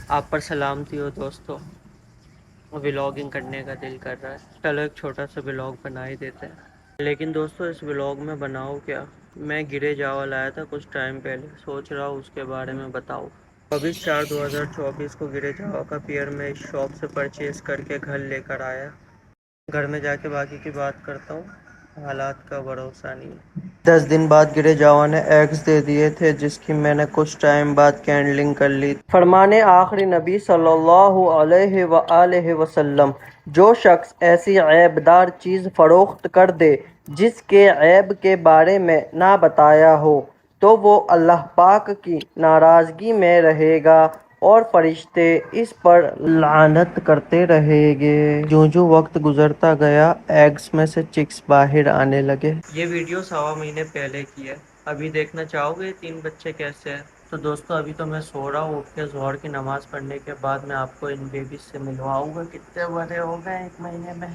آپ پر سلامتی ہو دوستو، ولاگنگ کرنے کا دل کر رہا ہے، چلو ایک چھوٹا سا ولاگ بنا ہی دیتے ہیں۔ لیکن دوستو اس ولاگ میں بناؤ کیا، میں گرے جاوا لایا تھا کچھ ٹائم پہلے، سوچ رہا ہوں اس کے بارے میں بتاؤ۔ 24/4/2024 کو گرے جاوا کا پیئر میں اس شاپ سے پرچیز کر کے گھر لے کر آیا۔ گھر میں جا کے باقی کی بات کرتا ہوں، حالات کا بھروسہ نہیں ہے۔ 10 دن بعد گرے جاوا نے ایگز دے دیے تھے، جس کی میں نے کچھ ٹائم بعد کینڈلنگ کر لی۔ فرمانے آخری نبی صلی اللہ علیہ وآلہ وسلم، جو شخص ایسی عیب دار چیز فروخت کر دے جس کے عیب کے بارے میں نہ بتایا ہو، تو وہ اللہ پاک کی ناراضگی میں رہے گا اور فرشتے اس پر لعنت کرتے رہیں گے۔ جوں جوں وقت گزرتا گیا، ایگز میں سے چکس باہر آنے لگے۔ یہ ویڈیو 1.25 مہینے پہلے کی ہے، ابھی دیکھنا چاہو گے 3 بچے کیسے ہیں؟ تو دوستو ابھی تو میں سو رہا ہوں، اٹھ کے ظہر کی نماز پڑھنے کے بعد میں آپ کو ان بیبیز سے ملواؤں گا کتنے بڑے ہو گئے 1 مہینے میں۔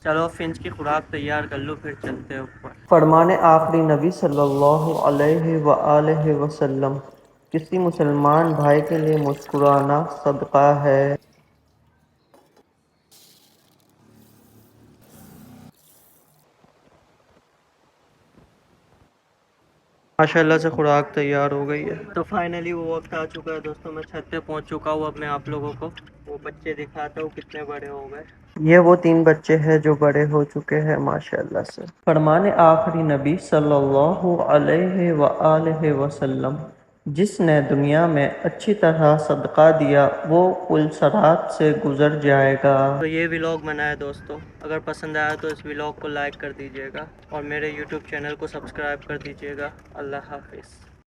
چلو فنچ کی خوراک تیار کر لو، پھر چلتے ہیں اوپر۔ فرمانے آخری نبی صلی اللہ علیہ وآلہ وسلم، کسی مسلمان بھائی کے لیے مسکرانا صدقہ ہے۔ ماشاءاللہ سے خوراک تیار ہو گئی ہے، تو فائنلی وہ وقت آ چکا ہے دوستوں، میں چھت پہ پہنچ چکا ہوں۔ اب میں آپ لوگوں کو وہ بچے دکھاتا ہوں کتنے بڑے ہو گئے۔ یہ وہ 3 بچے ہیں جو بڑے ہو چکے ہیں ماشاءاللہ سے۔ فرمان آخری نبی صلی اللہ علیہ وآلہ وسلم، جس نے دنیا میں اچھی طرح صدقہ دیا وہ پل صراط سے گزر جائے گا۔ تو یہ ولاگ بنا ہے دوستو، اگر پسند آیا تو اس ولاگ کو لائک کر دیجیے گا اور میرے یوٹیوب چینل کو سبسکرائب کر دیجیے گا۔ اللہ حافظ۔